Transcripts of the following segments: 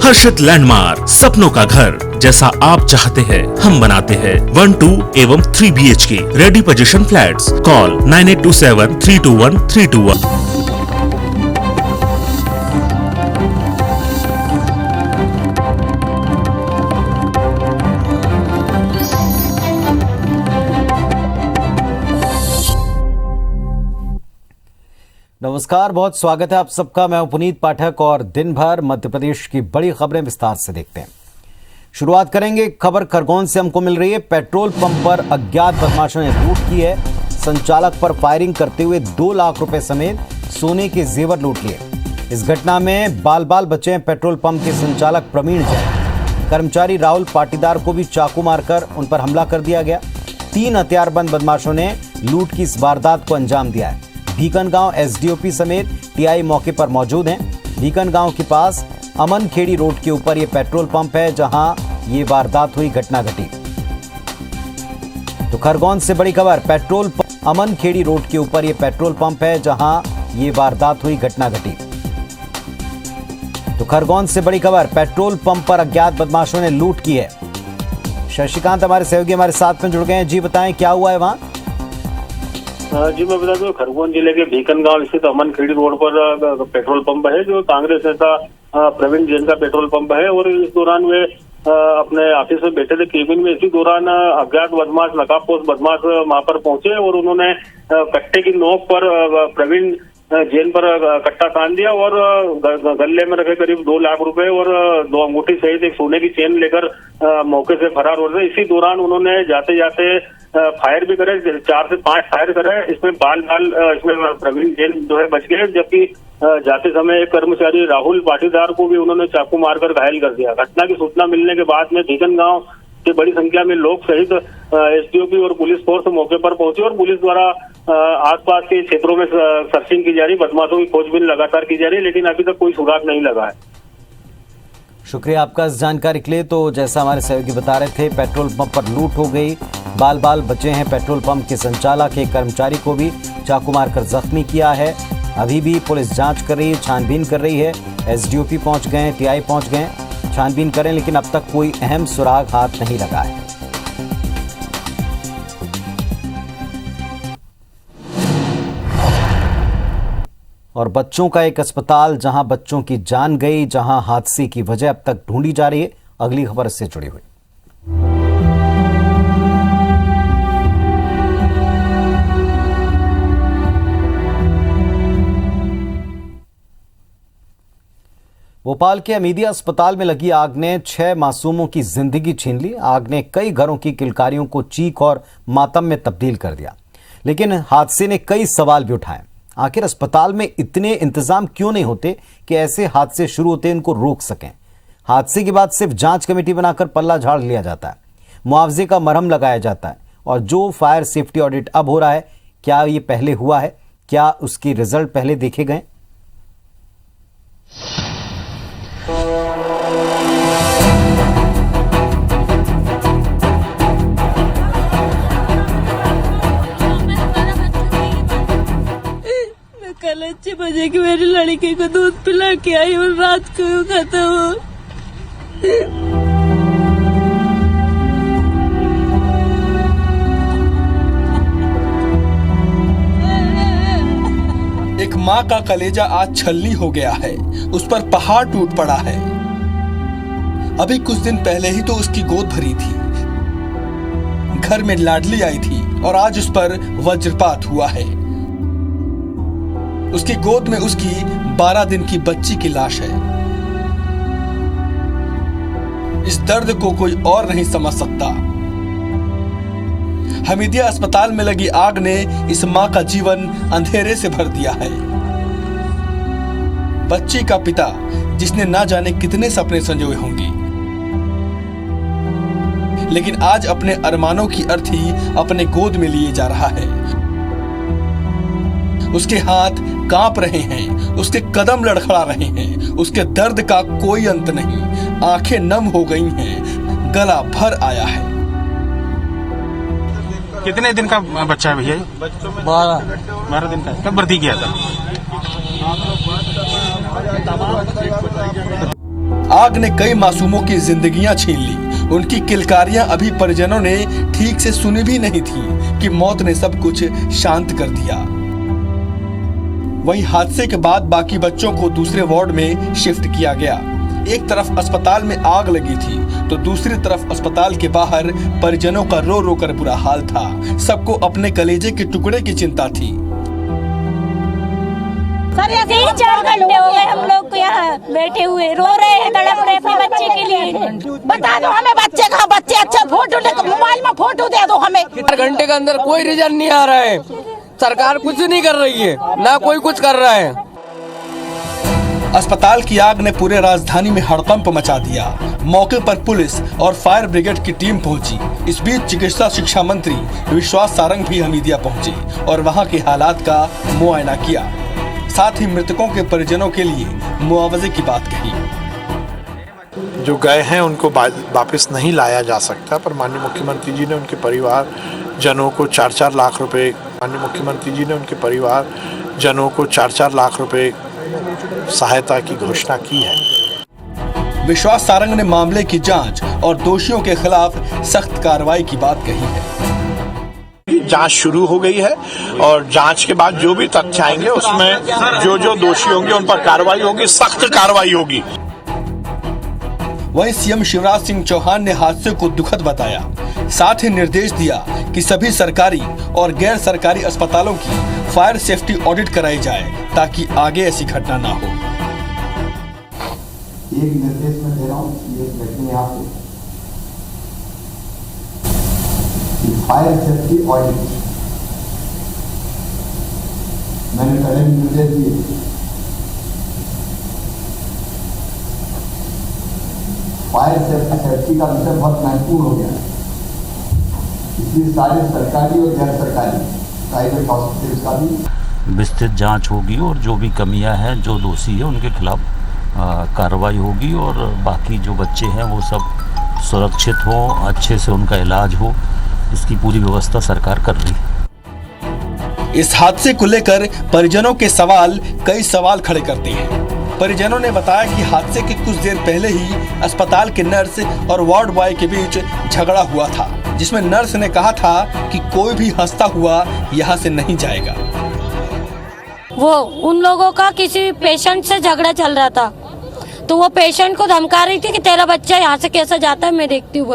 हर्षित landmark, सपनों का घर जैसा आप चाहते हैं हम बनाते हैं। 1, 2 एवं 3 BHK ready position flats. Call 9827321321। नमस्कार, बहुत स्वागत है आप सबका। मैं हूं पुनीत पाठक और दिन भर मध्य प्रदेश की बड़ी खबरें विस्तार से देखते हैं। शुरुआत करेंगे खबर खरगोन से हमको मिल रही है। पेट्रोल पंप पर अज्ञात बदमाशों ने लूट की है। संचालक पर फायरिंग करते हुए 2 लाख रुपए समेत सोने के जेवर लूट लिए। इस घटना में बाल बाल बचे हैं पेट्रोल पंप के संचालक प्रवीण जैन। कर्मचारी राहुल पाटीदार को भी चाकू मारकर उन पर हमला कर दिया गया। 3 हथियारबंद बदमाशों ने लूट की इस वारदात को अंजाम दिया है। भीकनगांव एसडीओपी समेत टीआई मौके पर मौजूद हैं। भीकनगांव के पास अमन खेड़ी रोड के ऊपर यह पेट्रोल पंप है जहां ये वारदात हुई, घटना घटी। तो खरगोन से बड़ी खबर, पेट्रोल पंप अमन खेड़ी रोड के ऊपर यह पेट्रोल पंप है जहां ये वारदात हुई, घटना घटी। तो खरगोन से बड़ी खबर, पेट्रोल पंप पर अज्ञात बदमाशों ने लूट की है। शशिकांत हमारे सहयोगी हमारे साथ में जुड़ गए हैं। जी बताएं क्या हुआ है वहां। जी मैं बता दूं, खरगोन जिले के भीकनगांव स्थित अमन खेड़ी रोड पर पेट्रोल पंप है जो कांग्रेस नेता प्रवीण जैन का पेट्रोल पंप है। और इस दौरान वे अपने ऑफिस में बैठे थे केबिन में। इसी दौरान अज्ञात बदमाश, नकाबपोश बदमाश वहां पर पहुंचे और उन्होंने कट्टे की नोक पर प्रवीण जैन पर कट्टा तान दिया और गले में रखे करीब 2 लाख रुपए और 2 अंगूठी सहित एक सोने की चेन लेकर मौके से फरार हो रहे। इसी दौरान उन्होंने जाते जाते फायर भी करे, 4 से 5 फायर करे। इसमें इसमें प्रवीण जैन जो है बच गए, जबकि जाते समय एक कर्मचारी राहुल पाटीदार को भी उन्होंने चाकू मारकर घायल कर दिया। घटना की सूचना मिलने के बाद में भीकनगांव से बड़ी संख्या में लोग सहित एसडीओपी और पुलिस फोर्स मौके पर पहुंची और पुलिस द्वारा आसपास के क्षेत्रों में सर्चिंग की जा रही, बदमाशों की खोजबीन लगातार की जा रही है, लेकिन अभी तक कोई सुराग नहीं लगा है। शुक्रिया आपका इस जानकारी के लिए। तो जैसा हमारे सहयोगी बता रहे थे, पेट्रोल पंप पर लूट हो गई, बाल बाल बचे हैं। पेट्रोल पंप के संचालक, एक कर्मचारी को भी चाकू मारकर जख्मी किया है। अभी भी पुलिस जांच कर रही है, छानबीन कर रही है। एसडीओपी पहुंच गए, टीआई पहुंच गए, छानबीन करें, लेकिन अब तक कोई अहम सुराग हाथ नहीं लगा है। और बच्चों का एक अस्पताल जहां बच्चों की जान गई, जहां हादसे की वजह अब तक ढूंढी जा रही है। अगली खबर इससे जुड़ी हुई। भोपाल के हमीदिया अस्पताल में लगी आग ने 6 मासूमों की जिंदगी छीन ली। आग ने कई घरों की किलकारियों को चीख और मातम में तब्दील कर दिया, लेकिन हादसे ने कई सवाल भी उठाए। आखिर अस्पताल में इतने इंतजाम क्यों नहीं होते कि ऐसे हादसे शुरू होते इनको रोक सकें। हादसे के बाद सिर्फ जांच कमेटी बनाकर पल्ला झाड़ लिया जाता है, मुआवजे का मरहम लगाया जाता है। और जो फायर सेफ्टी ऑडिट अब हो रहा है, क्या ये पहले हुआ है? क्या उसके रिजल्ट पहले देखे गए? कल अच्छे बजे की मेरी लड़की को दूध पिला के आई और रात को खत्म हो। एक माँ का कलेजा आज छलनी हो गया है, उस पर पहाड़ टूट पड़ा है। अभी कुछ दिन पहले ही तो उसकी गोद भरी थी, घर में लाडली आई थी और आज उस पर वज्रपात हुआ है। उसकी गोद में उसकी 12 दिन की बच्ची की लाश है। इस दर्द को कोई और नहीं समझ सकता। हमीदिया अस्पताल में लगी आग ने इस मां का जीवन अंधेरे से भर दिया है। बच्ची का पिता, जिसने ना जाने कितने सपने संजोए होंगे, लेकिन आज अपने अरमानों की अर्थी अपने गोद में लिए जा रहा है। उसके हाथ कांप रहे हैं, उसके कदम लड़खड़ा रहे हैं, उसके दर्द का कोई अंत नहीं। आंखें नम हो गई हैं, गला भर आया है। कितने दिन का बच्चा है भैया? 12 दिन का। कब भर्ती किया था? आग ने कई मासूमों की जिंदगियां छीन ली। उनकी किलकारियां अभी परिजनों ने ठीक से सुनी भी नहीं थी कि मौत ने सब कुछ शांत कर दिया। वहीं हादसे के बाद बाकी बच्चों को दूसरे वार्ड में शिफ्ट किया गया। एक तरफ अस्पताल में आग लगी थी तो दूसरी तरफ अस्पताल के बाहर परिजनों का रो रो कर बुरा हाल था। सबको अपने कलेजे के टुकड़े की चिंता थी। सर 3-4 घंटे हो गए हम लोग को यहाँ बैठे हुए, रो रहे हैं, तड़प रहे अपने बच्चे के लिए। बता दो हमें बच्चे का, बच्चे अच्छा फोटो ले, मोबाइल में फोटो दे दो हमें। 4 घंटे के अंदर कोई रिजल्ट नहीं आ रहा है। सरकार कुछ नहीं कर रही है, ना कोई कुछ कर रहा है। अस्पताल की आग ने पूरे राजधानी में हड़कंप मचा दिया। मौके पर पुलिस और फायर ब्रिगेड की टीम पहुंची। इस बीच चिकित्सा शिक्षा मंत्री विश्वास सारंग भी हमीदिया पहुंचे और वहां के हालात का मुआयना किया। साथ ही मृतकों के परिजनों के लिए मुआवजे की बात कही। जो गए हैं उनको वापस नहीं लाया जा सकता, पर माननीय मुख्यमंत्री जी ने उनके परिवार जनों को 4-4 लाख रुपए सहायता की घोषणा की है। विश्वास सारंग ने मामले की जांच और दोषियों के खिलाफ सख्त कार्रवाई की बात कही है। जांच शुरू हो गई है और जांच के बाद जो भी तथ्य आएंगे उसमें जो दोषी होंगे उन पर कार्रवाई होगी, सख्त कार्रवाई होगी। वहीं सीएम शिवराज सिंह चौहान ने हादसे को दुखद बताया। साथ ही निर्देश दिया कि सभी सरकारी और गैर सरकारी अस्पतालों की फायर सेफ्टी ऑडिट कराई जाए ताकि आगे ऐसी घटना ना हो। एक निर्देश मैं दे रहा हूँ, ये बैठने यहाँ पे फायर सेफ्टी ऑडिट मैंने पहले भी निर्देश दिए। फायर सेफ्टी का विषय बहुत महत्वपूर्ण हो गया, इसलिए सारे सरकारी और गैर सरकारी प्राइवेट हॉस्पिटल्स का भी विस्तृत जांच होगी और जो भी कमियां हैं, जो दोषी है उनके खिलाफ कार्रवाई होगी और बाकी जो बच्चे हैं वो सब सुरक्षित हो, अच्छे से उनका इलाज हो, इसकी पूरी व्यवस्था सरकार कर रही है। इस हादसे को लेकर परिजनों के सवाल कई सवाल खड़े करते हैं। परिजनों ने बताया कि हादसे के कुछ देर पहले ही अस्पताल के नर्स और वार्ड बॉय के बीच झगड़ा हुआ था, जिसमें नर्स ने कहा था कि कोई भी हंसता हुआ यहाँ से नहीं जाएगा। वो उन लोगों का किसी पेशेंट से झगड़ा चल रहा था तो वो पेशेंट को धमका रही थी कि तेरा बच्चा यहाँ से कैसे जाता है, मैं देखती हूँ।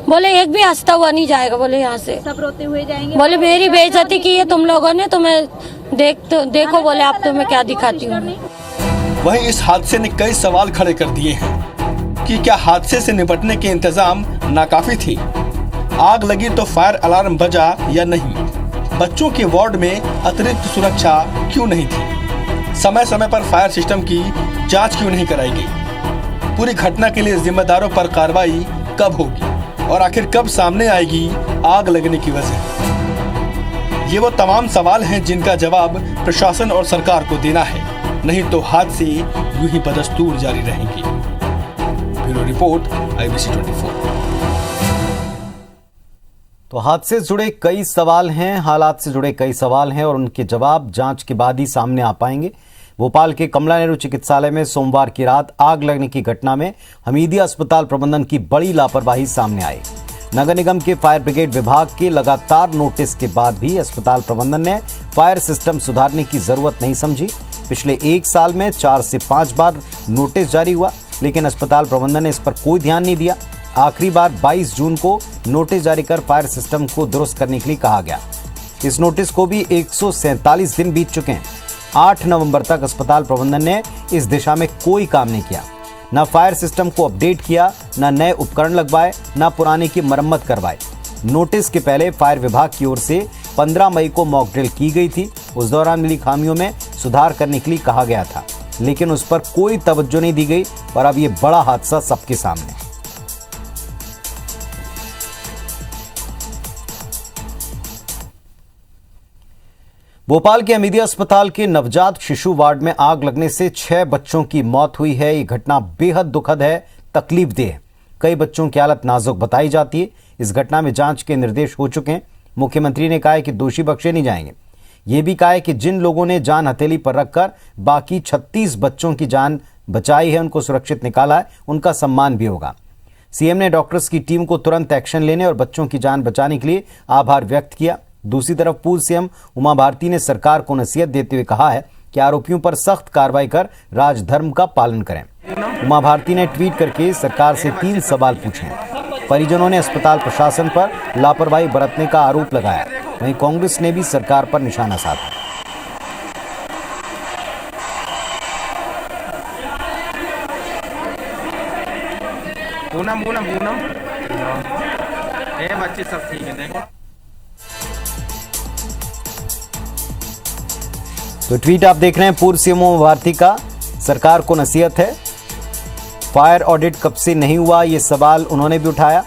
बोले एक भी हंसता हुआ नहीं जाएगा, बोले यहाँ से सब रोते हुए जाएंगे। बोले मेरी बेइज्जती की है तुम लोगों ने, तुम्हें देखो बोले आप तुम्हें क्या दिखाती हूँ। वहीं इस हादसे ने कई सवाल खड़े कर दिए हैं कि क्या हादसे से निपटने के इंतजाम नाकाफी थे, आग लगी तो फायर अलार्म बजा या नहीं, बच्चों के वार्ड में अतिरिक्त सुरक्षा क्यों नहीं थी, समय समय पर फायर सिस्टम की जांच क्यों नहीं कराई गई, पूरी घटना के लिए जिम्मेदारों पर कार्रवाई कब होगी और आखिर कब सामने आएगी आग लगने की वजह। ये वो तमाम सवाल हैं जिनका जवाब प्रशासन और सरकार को देना है, नहीं तो हादसे यूं ही बदस्तूर जारी रहेंगे। Bureau report IBC 24। तो हादसे से जुड़े कई सवाल हैं, हालात से जुड़े कई सवाल हैं और उनके जवाब जांच के बाद ही सामने आ पाएंगे। भोपाल के कमला नेहरू चिकित्सालय में सोमवार की रात आग लगने की घटना में हमीदिया अस्पताल प्रबंधन की बड़ी लापरवाही सामने आई। नगर निगम के फायर ब्रिगेड विभाग के लगातार नोटिस के बाद भी अस्पताल प्रबंधन ने फायर सिस्टम सुधारने की जरूरत नहीं समझी। पिछले 1 साल में 4 से 5 बार नोटिस जारी हुआ, लेकिन अस्पताल प्रबंधन ने इस पर कोई ध्यान नहीं दिया। आखिरी बार 22 जून को नोटिस जारी कर फायर सिस्टम को दुरुस्त करने के लिए कहा गया। इस नोटिस को भी 147 दिन बीत चुके हैं। 8 नवंबर तक अस्पताल प्रबंधन ने इस दिशा में कोई काम नहीं किया, न फायर सिस्टम को अपडेट किया, न नए उपकरण लगवाए, न पुराने की मरम्मत करवाए। नोटिस के पहले फायर विभाग की ओर से 15 मई को मॉक ड्रिल की गई थी। उस दौरान मिली खामियों में सुधार करने के लिए कहा गया था, लेकिन उस पर कोई तवज्जो नहीं दी गई और अब ये बड़ा हादसा सबके सामने। भोपाल के हमीदिया अस्पताल के नवजात शिशु वार्ड में आग लगने से 6 बच्चों की मौत हुई है। ये घटना बेहद दुखद है, तकलीफदेह है। कई बच्चों की हालत नाजुक बताई जाती है। इस घटना में जांच के निर्देश हो चुके हैं। मुख्यमंत्री ने कहा है कि दोषी बख्शे नहीं जाएंगे। ये भी कहा है कि जिन लोगों ने जान हथेली पर रखकर बाकी 36 बच्चों की जान बचाई है, उनको सुरक्षित निकाला है, उनका सम्मान भी होगा। सीएम ने डॉक्टर्स की टीम को तुरंत एक्शन लेने और बच्चों की जान बचाने के लिए आभार व्यक्त किया। दूसरी तरफ पूर्व सीएम उमा भारती ने सरकार को नसीहत देते हुए कहा है कि आरोपियों पर सख्त कार्रवाई कर राजधर्म का पालन करें। उमा भारती ने ट्वीट करके सरकार से 3 सवाल पूछे हैं। परिजनों ने अस्पताल प्रशासन पर लापरवाही बरतने का आरोप लगाया। वहीं कांग्रेस ने भी सरकार पर निशाना साधा। पूनम बच्चे सब ठीक है। देखो तो ट्वीट आप देख रहे हैं पूर्व सीएम उमा भारती का। सरकार को नसीहत है। फायर ऑडिट कब से नहीं हुआ, ये सवाल उन्होंने भी उठाया।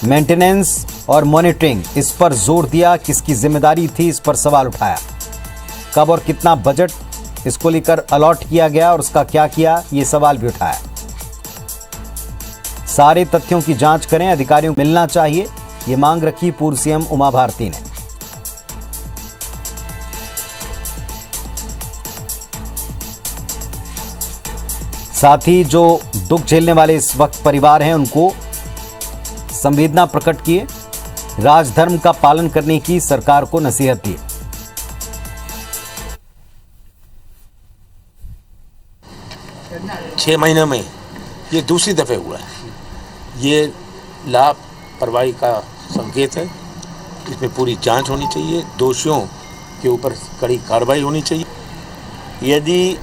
मेंटेनेंस और मॉनिटरिंग, इस पर जोर दिया। किसकी जिम्मेदारी थी, इस पर सवाल उठाया। कब और कितना बजट इसको लेकर अलॉट किया गया और उसका क्या किया, ये सवाल भी उठाया। सारे तथ्यों की जांच करें, अधिकारियों को मिलना चाहिए, ये मांग रखी पूर्व सीएम उमा भारती ने। साथ ही जो दुख झेलने वाले इस वक्त परिवार हैं, उनको संवेदना प्रकट किए। राजधर्म का पालन करने की सरकार को नसीहत दी। छह महीने में ये दूसरी दफे हुआ है। ये लापरवाही का संकेत है। इसमें पूरी जांच होनी चाहिए, दोषियों के ऊपर कड़ी कार्रवाई होनी चाहिए। यदि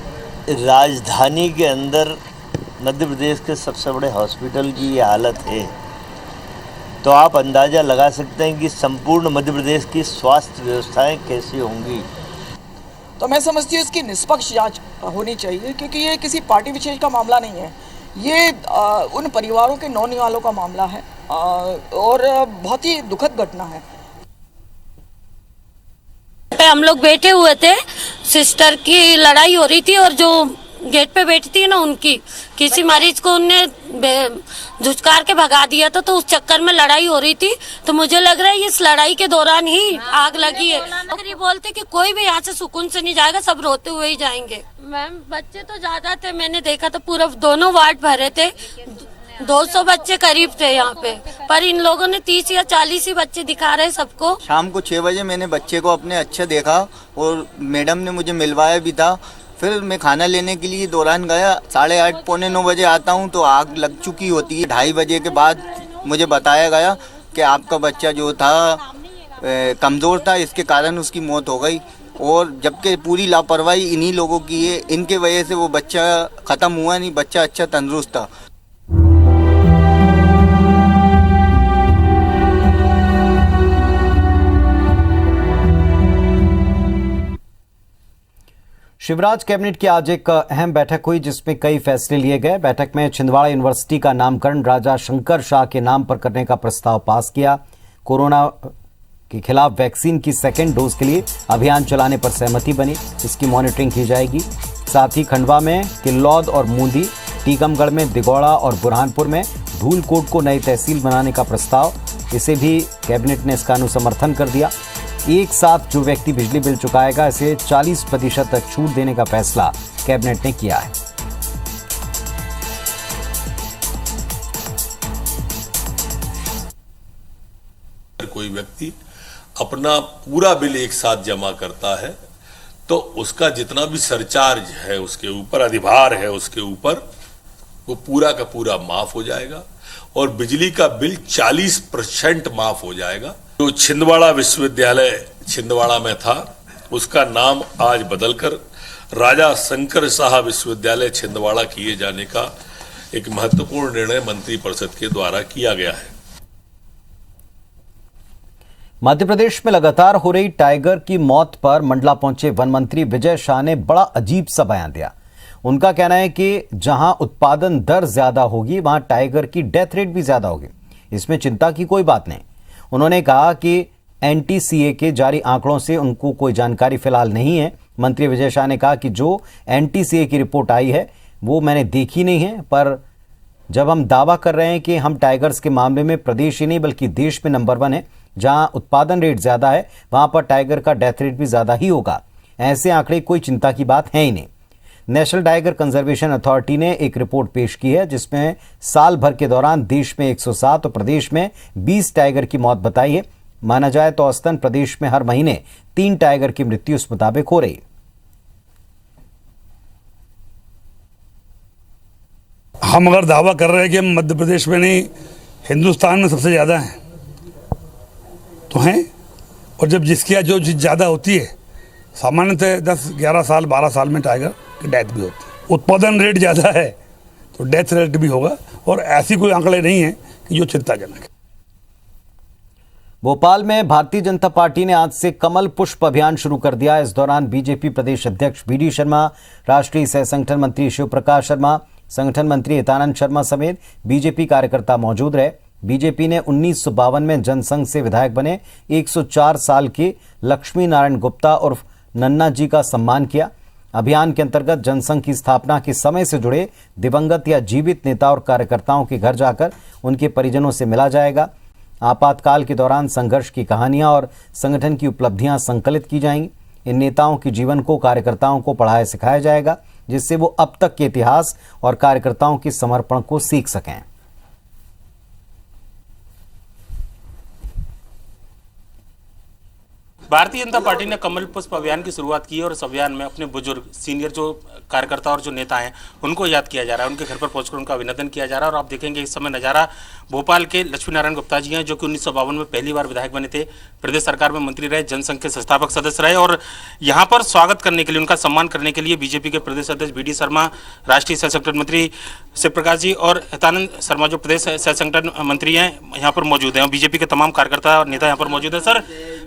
राजधानी के अंदर मध्य प्रदेश के सबसे बड़े हॉस्पिटल की ये हालत है, तो आप अंदाज़ा लगा सकते हैं कि संपूर्ण मध्य प्रदेश की स्वास्थ्य व्यवस्थाएं कैसी होंगी। तो मैं समझती हूँ इसकी निष्पक्ष जांच होनी चाहिए, क्योंकि ये किसी पार्टी विशेष का मामला नहीं है। ये उन परिवारों के नौनिहालों का मामला है और बहुत ही दुखद घटना है। हम लोग बैठे हुए थे, सिस्टर की लड़ाई हो रही थी और जो गेट पे बैठी थी ना, उनकी किसी मरीज को उनने धुचकार के भगा दिया था, तो उस चक्कर में लड़ाई हो रही थी। तो मुझे लग रहा है इस लड़ाई के दौरान ही आग लगी है। अगर ये बोलते कि कोई भी यहाँ से सुकून से नहीं जाएगा, सब रोते हुए ही जाएंगे। मैम बच्चे तो ज्यादा थे, मैंने देखा था पूरा दोनों वार्ड भरे थे, 200 बच्चे करीब थे यहाँ पे, पर इन लोगों ने 30 या 40 ही बच्चे दिखा रहे सबको। शाम को 6 बजे मैंने बच्चे को अपने अच्छा देखा और मैडम ने मुझे मिलवाया भी था। फिर मैं खाना लेने के लिए दौरान गया, 8:30 पौने 9 बजे आता हूँ तो आग लग चुकी होती है। 2:30 बजे के बाद मुझे बताया गया कि आपका बच्चा जो था कमज़ोर था, इसके कारण उसकी मौत हो गई। और जबकि पूरी लापरवाही इन्हीं लोगों की है, इनके वजह से वो बच्चा ख़त्म हुआ नहीं, बच्चा अच्छा तंदुरुस्त था। शिवराज कैबिनेट की आज एक अहम बैठक हुई, जिसमें कई फैसले लिए गए। बैठक में छिंदवाड़ा यूनिवर्सिटी का नामकरण राजा शंकर शाह के नाम पर करने का प्रस्ताव पास किया। कोरोना के खिलाफ वैक्सीन की 2nd डोज के लिए अभियान चलाने पर सहमति बनी, इसकी मॉनिटरिंग की जाएगी। साथ ही खंडवा में किल्लौद और मूंदी, टीकमगढ़ में दिगौड़ा और बुरहानपुर में धूलकोट को नई तहसील बनाने का प्रस्ताव, इसे भी कैबिनेट ने इसका अनुसमर्थन कर दिया। एक साथ जो व्यक्ति बिजली बिल चुकाएगा, इसे 40% तक छूट देने का फैसला कैबिनेट ने किया है। कोई व्यक्ति अपना पूरा बिल एक साथ जमा करता है तो उसका जितना भी सरचार्ज है उसके ऊपर, अधिभार है उसके ऊपर, वो पूरा का पूरा माफ हो जाएगा और बिजली का बिल 40% माफ हो जाएगा। जो छिंदवाड़ा विश्वविद्यालय छिंदवाड़ा में था, उसका नाम आज बदलकर राजा शंकर शाह विश्वविद्यालय छिंदवाड़ा किए जाने का एक महत्वपूर्ण निर्णय मंत्रिपरिषद के द्वारा किया गया है। मध्य प्रदेश में लगातार हो रही टाइगर की मौत पर मंडला पहुंचे वन मंत्री विजय शाह ने बड़ा अजीब सा बयान दिया। उनका कहना है कि जहां उत्पादन दर ज्यादा होगी, वहां टाइगर की डेथ रेट भी ज्यादा होगी। इसमें चिंता की कोई बात नहीं। उन्होंने कहा कि एनटीसीए के जारी आंकड़ों से उनको कोई जानकारी फिलहाल नहीं है। मंत्री विजय शाह ने कहा कि जो एनटीसीए की रिपोर्ट आई है वो मैंने देखी नहीं है, पर जब हम दावा कर रहे हैं कि हम टाइगर्स के मामले में प्रदेश ही नहीं बल्कि देश में नंबर 1 है, जहां उत्पादन रेट ज्यादा है वहां पर टाइगर का डेथ रेट भी ज्यादा ही होगा। ऐसे आंकड़े कोई चिंता की बात है ही नहीं। नेशनल टाइगर कंजर्वेशन अथॉरिटी ने एक रिपोर्ट पेश की है जिसमें साल भर के दौरान देश में 107 और प्रदेश में 20 टाइगर की मौत बताई है। माना जाए तो औसतन प्रदेश में हर महीने 3 टाइगर की मृत्यु इस मुताबिक हो रही। हम अगर दावा कर रहे हैं कि हम मध्य प्रदेश में नहीं हिंदुस्तान में सबसे ज़्यादा हैं तो हैं, और जब जिसकी जो चीज़ ज़्यादा होती है सामान्यतः 10, 11 साल 12 साल में टाइगर की डेथ भी होती है। उत्पादन रेट ज़्यादा है तो डेथ रेट भी होगा, और ऐसी कोई आंकड़े नहीं है कि जो चिंताजनक है। भोपाल में भारतीय जनता पार्टी ने आज से कमल पुष्प अभियान शुरू कर दिया। इस दौरान बीजेपी प्रदेश अध्यक्ष बीडी शर्मा, राष्ट्रीय सह संगठन मंत्री शिव प्रकाश शर्मा, संगठन मंत्री हितानंद शर्मा समेत बीजेपी कार्यकर्ता मौजूद रहे। बीजेपी ने 1952 में जनसंघ से विधायक बने 104 साल के लक्ष्मी नारायण गुप्ता उर्फ नन्ना जी का सम्मान किया। अभियान के अंतर्गत जनसंघ की स्थापना के समय से जुड़े दिवंगत या जीवित नेता और कार्यकर्ताओं के घर जाकर उनके परिजनों से मिला जाएगा। आपातकाल के दौरान संघर्ष की कहानियां और संगठन की उपलब्धियां संकलित की जाएंगी। इन नेताओं के जीवन को कार्यकर्ताओं को पढ़ाया सिखाया जाएगा, जिससे वो अब तक के इतिहास और कार्यकर्ताओं के समर्पण को सीख सकें। भारतीय जनता पार्टी ने कमल पुष्प अभियान की शुरुआत की और इस अभियान में अपने बुजुर्ग सीनियर जो कार्यकर्ता और जो नेता हैं उनको याद किया जा रहा है, उनके घर पर पहुंचकर उनका अभिनंदन किया जा रहा है। और आप देखेंगे इस समय नज़ारा भोपाल के लक्ष्मी नारायण गुप्ता जी हैं, जो कि 1952 में पहली बार विधायक बने थे, प्रदेश सरकार में मंत्री रहे, जनसंघ के संस्थापक सदस्य रहे। और यहाँ पर स्वागत करने के लिए, उनका सम्मान करने के लिए बीजेपी के प्रदेश अध्यक्ष बीडी शर्मा, राष्ट्रीय सह संगठन मंत्री शिव प्रकाश जी और हितानंद शर्मा जो प्रदेश सह संगठन मंत्री हैं यहाँ पर मौजूद हैं, और बीजेपी के तमाम कार्यकर्ता और नेता यहाँ पर मौजूद है। सर,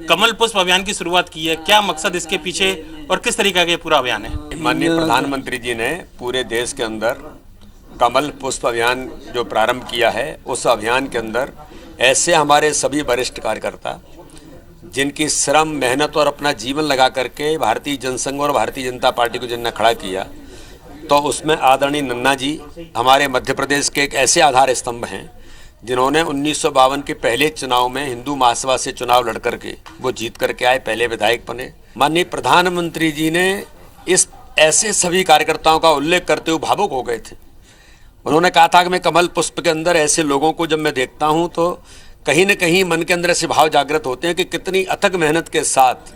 कमल पुष्प अभियान की शुरुआत की है, क्या मकसद इसके पीछे और किस तरीके का ये पूरा अभियान है? माननीय प्रधानमंत्री जी ने पूरे देश के अंदर कमल पुष्प अभियान जो प्रारंभ किया है, उस अभियान के अंदर ऐसे हमारे सभी वरिष्ठ कार्यकर्ता जिनकी श्रम, मेहनत और अपना जीवन लगा करके भारतीय जनसंघ और भारतीय जनता पार्टी को जिन्होंने खड़ा किया, तो उसमें आदरणीय नन्ना जी हमारे मध्य प्रदेश के एक ऐसे आधार स्तंभ हैं जिन्होंने 1952 के पहले चुनाव में हिंदू महासभा से चुनाव लड़ करके वो जीत करके आए, पहले विधायक बने। माननीय प्रधानमंत्री जी ने इस ऐसे सभी कार्यकर्ताओं का उल्लेख करते हुए भावुक हो गए थे। उन्होंने कहा था कि मैं कमल पुष्प के अंदर ऐसे लोगों को जब मैं देखता हूं तो कहीं न कहीं मन के अंदर ऐसे भाव जागृत होते हैं कि कितनी अथक मेहनत के साथ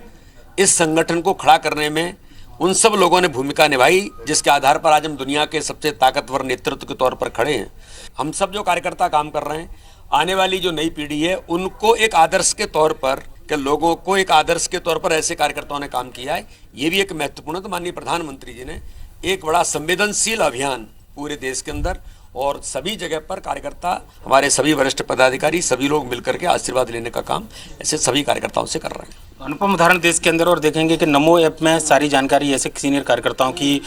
इस संगठन को खड़ा करने में उन सब लोगों ने भूमिका निभाई, जिसके आधार पर आज हम दुनिया के सबसे ताकतवर नेतृत्व के तौर पर खड़े हैं। हम सब जो कार्यकर्ता काम कर रहे हैं, आने वाली जो नई पीढ़ी है उनको एक आदर्श के तौर पर, कि लोगों को एक आदर्श के तौर पर ऐसे कार्यकर्ताओं ने काम किया है, ये भी एक महत्वपूर्ण। तो माननीय प्रधानमंत्री जी ने एक बड़ा संवेदनशील अभियान पूरे देश के अंदर और सभी जगह पर कार्यकर्ता, हमारे सभी वरिष्ठ पदाधिकारी, सभी लोग मिलकर के आशीर्वाद लेने का काम ऐसे सभी कार्यकर्ताओं से कर रहे हैं। अनुपम उदाहरण देश के अंदर, और देखेंगे कि नमो ऐप में सारी जानकारी ऐसे सीनियर कार्यकर्ताओं की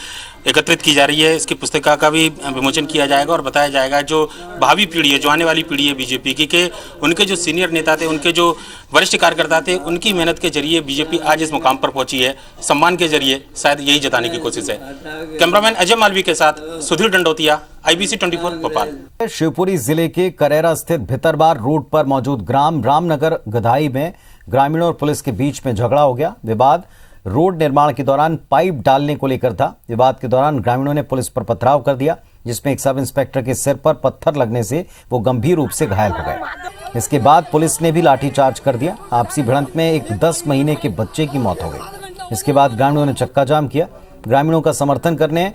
एकत्रित की जा रही है। इसकी पुस्तिका का भी विमोचन किया जाएगा और बताया जाएगा जो भावी पीढ़ी है, जो आने वाली पीढ़ी है बीजेपी की, कि उनके जो सीनियर नेता थे, उनके जो वरिष्ठ कार्यकर्ता थे, उनकी मेहनत के जरिए बीजेपी आज इस मुकाम पर पहुंची है। सम्मान के जरिए शायद यही जताने की कोशिश है। कैमरामैन अजय मालवी के साथ सुधीर डंडोतिया, IBC 24 भोपाल। शिवपुरी जिले के करेरा स्थित भितरबार रोड पर मौजूद ग्राम रामनगर गधाई में ग्रामीणों और पुलिस के बीच में झगड़ा हो गया। विवाद रोड निर्माण के दौरान पाइप डालने को लेकर था। विवाद के दौरान ग्रामीणों ने पुलिस पर पथराव कर दिया, जिसमें एक सब इंस्पेक्टर के सिर पर पत्थर लगने से वो गंभीर रूप से घायल हो गए। इसके बाद पुलिस ने भी लाठीचार्ज कर दिया। आपसी भिड़ंत में एक 10 महीने के बच्चे की मौत हो गई। इसके बाद ग्रामीणों ने चक्का जाम किया। ग्रामीणों का समर्थन करने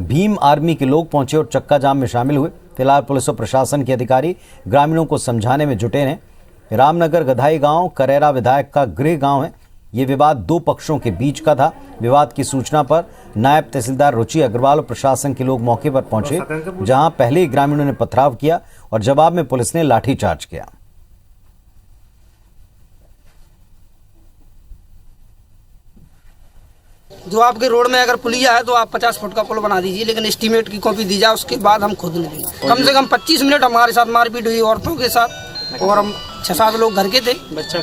भीम आर्मी के लोग पहुंचे और चक्का जाम में शामिल हुए। फिलहाल पुलिस और प्रशासन के अधिकारी ग्रामीणों को समझाने में जुटे हैं। रामनगर गधाई गांव करेरा विधायक का गृह गांव है। ये विवाद दो पक्षों के बीच का था। विवाद की सूचना पर नायब तहसीलदार रुचि अग्रवाल और प्रशासन के लोग मौके पर पहुंचे, जहां पहले ही ग्रामीणों ने पथराव किया और जवाब में पुलिस ने लाठीचार्ज किया। जो आपके रोड में अगर पुलिया है तो आप 50 फुट का पुल बना दीजिए, लेकिन एस्टीमेट की कॉपी दी जाए, उसके बाद हम खुद लेंगे। कम से कम 25 मिनट हमारे साथ मारपीट हुई औरतों के साथ, और हम 6-7 लोग घर के थे। बच्चा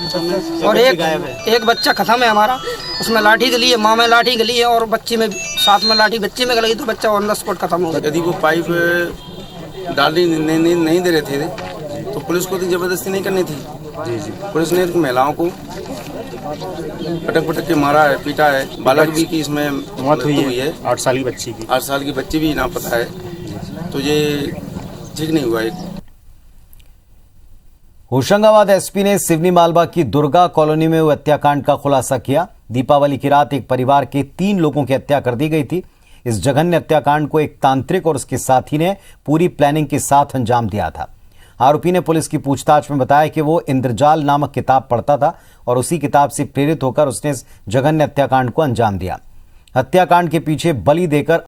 और एक बच्चा खत्म है हमारा, उसमें लाठी गली है, माँ में लाठी गली है और बच्चे में साथ में लाठी बच्चे में गई, तो बच्चा ऑन द स्पॉट खत्म हो गया। यदि वो पाइप डालने नहीं दे रहे थे तो पुलिस को तो जबरदस्ती नहीं करनी थी। जी जी। पुलिस ने महिलाओं को पटक के मारा है, पीटा है। बालक भी की इसमें मौत हुई है। 8 साल की बच्ची की। 8 साल की बच्ची भी ना पता है, तो ये ठीक नहीं हुआ है। होशंगाबाद एसपी ने सिवनी मालवा की दुर्गा कॉलोनी में हुए हत्याकांड का खुलासा किया। दीपावली की रात एक परिवार के 3 लोगों की हत्या कर दी गई थी। इस जघन्य हत्याकांड को एक तांत्रिक और उसके साथी ने पूरी प्लानिंग के साथ अंजाम दिया था। आरोपी ने पुलिस की पूछताछ में बताया कि वो इंद्रजाल नामक किताब पढ़ता था और उसी किताब से प्रेरित होकर उसने इस जघन्य हत्याकांड को अंजाम दिया। हत्याकांड के पीछे बलि देकर